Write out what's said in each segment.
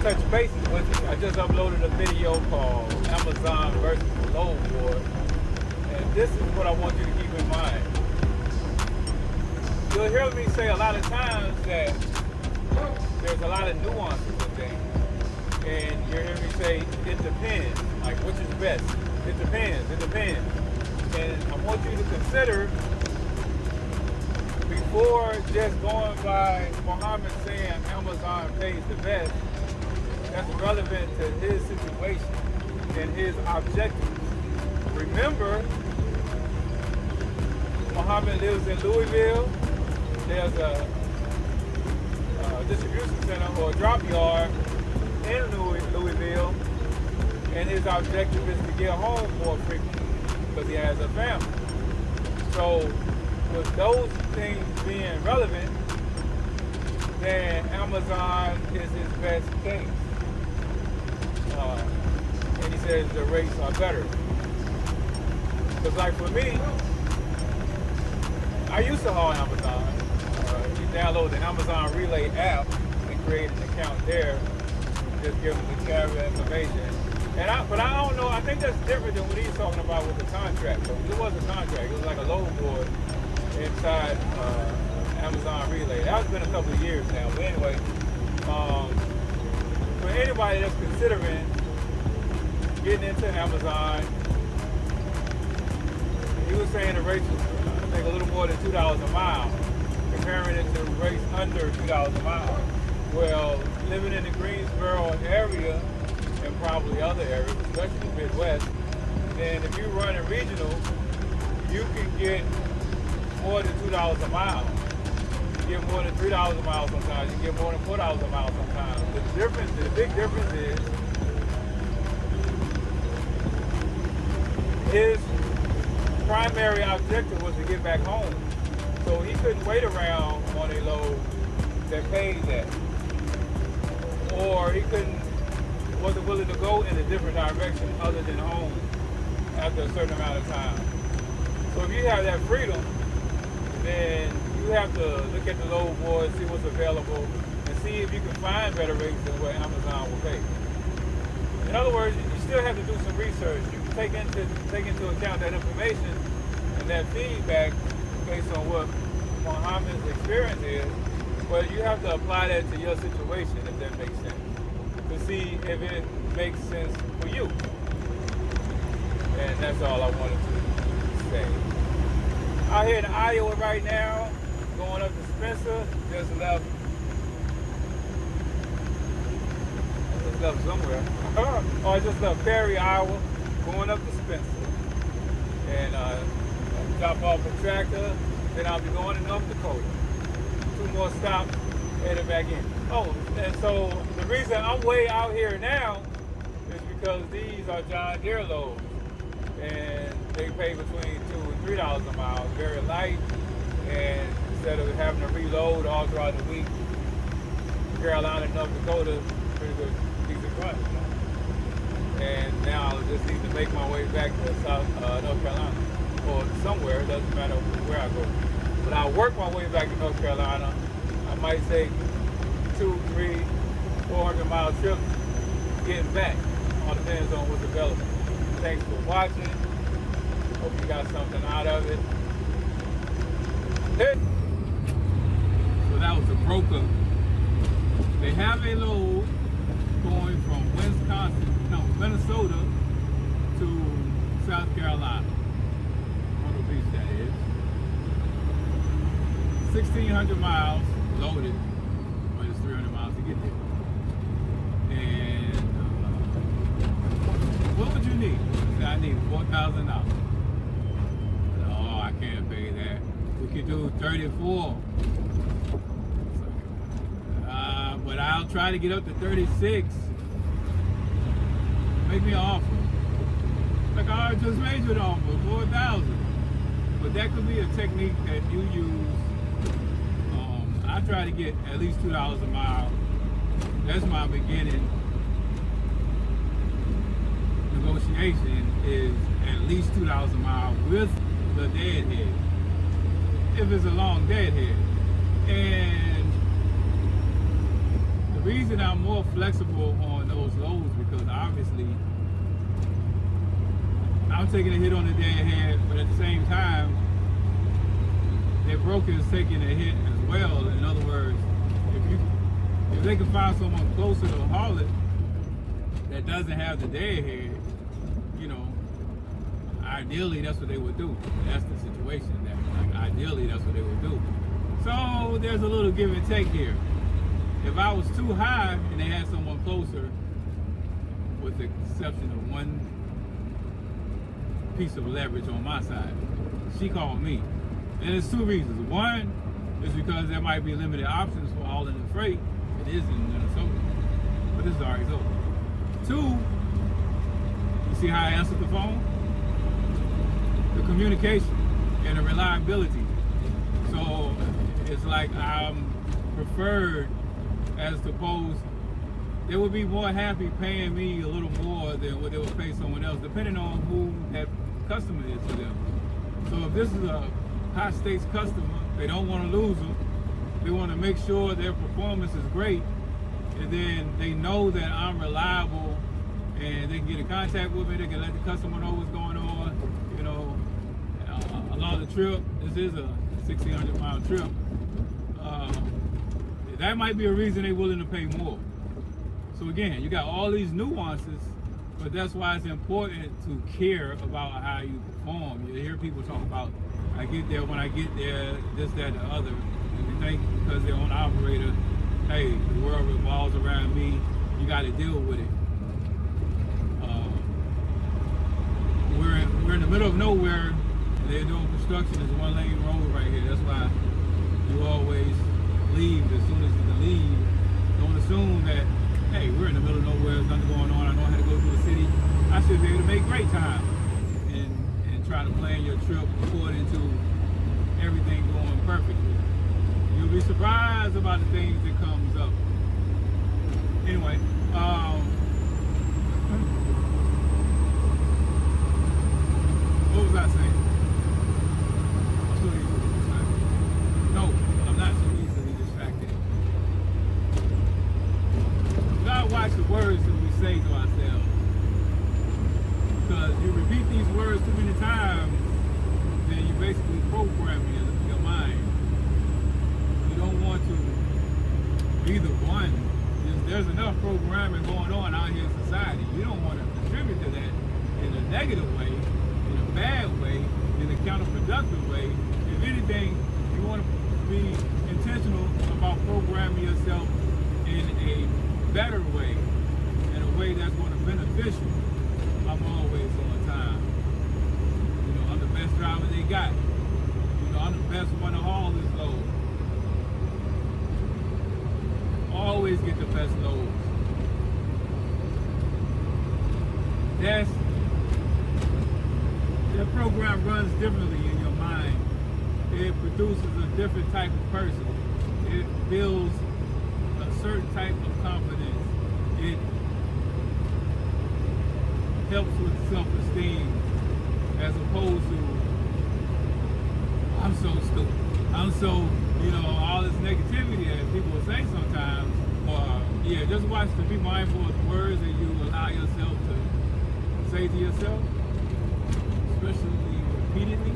touch bases with you. I just uploaded a video called Amazon versus Load Board. And this is what I want you to keep in mind. You'll hear me say a lot of times that there's a lot of nuances in things. And you'll hear me say, it depends. Like, which is best? It depends. It depends. And I want you to consider, before just going by Muhammad saying Amazon pays the best, that's relevant to his situation and his objectives. Remember, Muhammad lives in Louisville. There's a distribution center or a drop yard in Louisville, and his objective is to get home more frequently because he has a family. So with those things being relevant, then Amazon is his best case. And he says the rates are better. Because like for me, I used to haul Amazon. You download the Amazon Relay app and create an account there. Just give them the carrier information. But I don't know, I think that's different than what he's talking about with the contract. So it was a contract, it was like a load board inside Amazon Relay. That's been a couple of years now. But anyway, for anybody that's considering getting into Amazon, he was saying the rates was, I think, a little more than $2 a mile, comparing it to rates under $2 a mile. Well, living in the Greensboro area and probably other areas, especially the Midwest, then if you run a regional, you can get more than $2 a mile. You get more than $3 a mile sometimes. You get more than $4 a mile sometimes. The big difference is his primary objective was to get back home. So he couldn't wait around on a load that paid that. Or he wasn't willing to go in a different direction other than home after a certain amount of time. So if you have that freedom, then you have to look at the load board, see what's available, and see if you can find better rates than what Amazon will pay. In other words, you still have to do some research. You can take into account that information and that feedback based on what Muhammad's experience is, but you have to apply that to your situation, if that makes sense, to see if it makes sense for you. And that's all I wanted to say. Out here in Iowa right now, going up to Spencer, just left somewhere. Oh, I just left Perry, Iowa, going up to Spencer. And drop off a tractor, then I'll be going to North Dakota. 2 more stops, headed back in. Oh, and so the reason I'm way out here now is because these are John Deere loads. And they pay between $2 and $3 a mile, very light. And instead of having to reload all throughout the week, Carolina, North Dakota, pretty good, decent run. And now I just need to make my way back to North Carolina, or somewhere. It doesn't matter where I go. But I'll work my way back to North Carolina. I might take 2, 3, 400 mile trips getting back. All depends on what's available. Thanks for watching. Hope you got something out of it. Hey. So that was a broker. They have a load going from Minnesota to South Carolina. Myrtle Beach, that is. 1,600 miles loaded, but it's 300 miles to get there. And what would you need? I need $4,000. Oh, I can't pay that. We could do 34. But I'll try to get up to 36. Make me an offer. Like I just made you an offer, 4,000. But that could be a technique that you use. I try to get at least $2 a mile. That's my beginning negotiation, is at least $2 a mile with the deadhead, if it's a long deadhead. And the reason I'm more flexible on those loads because obviously I'm taking a hit on the deadhead, but at the same time, their broker is taking a hit as well. In other words, if they can find someone closer to haul it that doesn't have the deadhead, you know, ideally that's what they would do. That's the situation. That like ideally that's what they would do. So there's a little give and take here. If I was too high and they had someone closer, with the exception of one piece of leverage on my side, she called me. And there's two reasons. One is because there might be limited options for hauling the freight. It is in Minnesota, but this is Arizona. Two, you see how I answered the phone? The communication and the reliability. So it's like I'm preferred as opposed, they would be more happy paying me a little more than what they would pay someone else, depending on who that customer is for them. So if this is a high stakes customer, they don't want to lose them. They want to make sure their performance is great, and then they know that I'm reliable, and they can get in contact with me. They can let the customer know what's going on. You know, along the trip, this is a 1,600-mile trip. That might be a reason they're willing to pay more. So again, you got all these nuances, but that's why it's important to care about how you perform. You hear people talk about, I get there when I get there, this, that, the other. And you think because they're on operator, hey, the world revolves around me, you got to deal with it. We're in the middle of nowhere. They're doing construction. There's a one-lane road right here. That's why you always leave as soon as you can leave. Don't assume that, hey, we're in the middle of nowhere, there's nothing going on, I know how to go through the city. I should be able to make great time and try to plan your trip according to everything going perfectly. You'll be surprised about the things that comes up. Anyway, what was I saying? I'm so easily distracted. No, I'm not so easily distracted. We gotta watch the words that we say to ourselves. Because you repeat these words too many times, then you basically program your mind. You don't want to be the one. There's enough programming going on out here in society. You don't want to contribute to that in a negative way, in a bad way, in a counterproductive way. If anything, you want to be intentional about programming yourself in a better way, in a way that's going to be beneficial. I'm always on time. You know, I'm the best driver they got. You know, I'm the best one to haul this load. Always get the best loads. That program runs differently in your mind. It produces a different type of person. It builds a certain type of confidence. It helps with self-esteem as opposed to, I'm so stupid. I'm so, you know, all this negativity that people will say sometimes. Or, yeah, just watch to be mindful of the words that you allow yourself to say to yourself, especially repeatedly.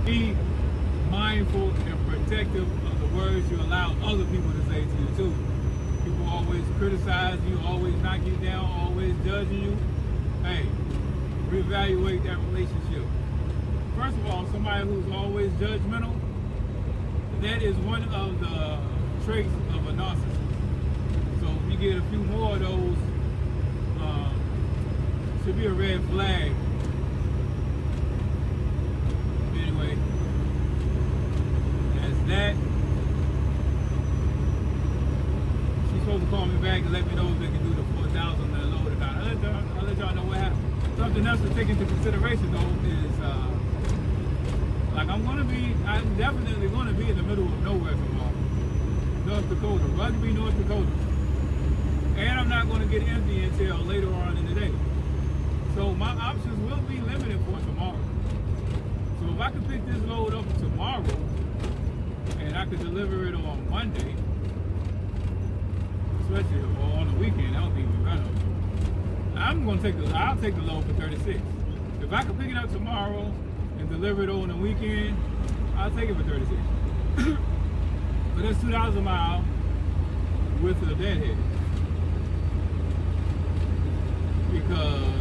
Be mindful and protective of the words you allow other people to say to you too. People always criticize you, always knock you down, always judging you. Hey, reevaluate that relationship. First of all, somebody who's always judgmental, that is one of the traits of a narcissist. So if you get a few more of those, should be a red flag. Anyway, that's that. She's supposed to call me back and let me know if they can do the 4,000 and load it down. I'll let y'all know what happened. Something else to take into consideration though is, like I'm definitely going to be in the middle of nowhere tomorrow. North Dakota, Rugby, North Dakota. And I'm not going to get empty until later on in the day. So my options will be limited for tomorrow. So if I can pick this load up tomorrow, and I could deliver it on Monday, especially or on the weekend, that would be even better. I'll take the load for 36. If I could pick it up tomorrow and deliver it on the weekend, I'll take it for 36. But that's $2 a mile with a deadhead. Because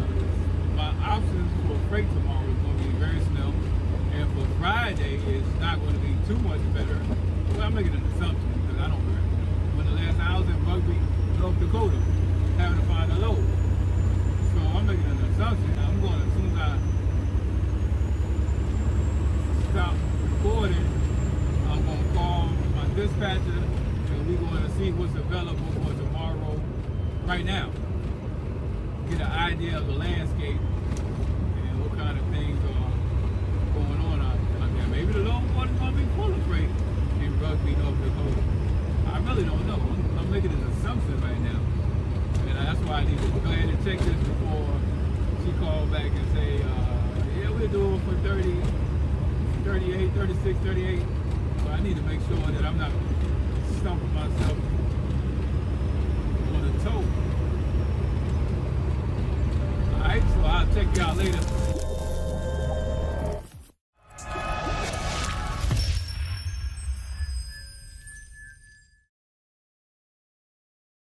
my options for freight tomorrow is going to be very slim. And for Friday, it's not going to be too much better. Well, I'm making an assumption because I don't know. When the last time I was in Rugby, North Dakota, having to find a load. So I'm making an assumption. I'm going to, as soon as I stop recording, I'm going to call my dispatcher and we're going to see what's available for tomorrow right now. Get an idea of the landscape and what kind of things are going on out there. Maybe the load water is going to be full of freight in Rugby, North Dakota. I really don't know. I'm making an assumption right now. And that's why I need to go ahead and check this before she called back and say, yeah, we're doing for 30, 38, 36, 38. So I need to make sure that I'm not stumping myself on the toe. Alright, so I'll check y'all later.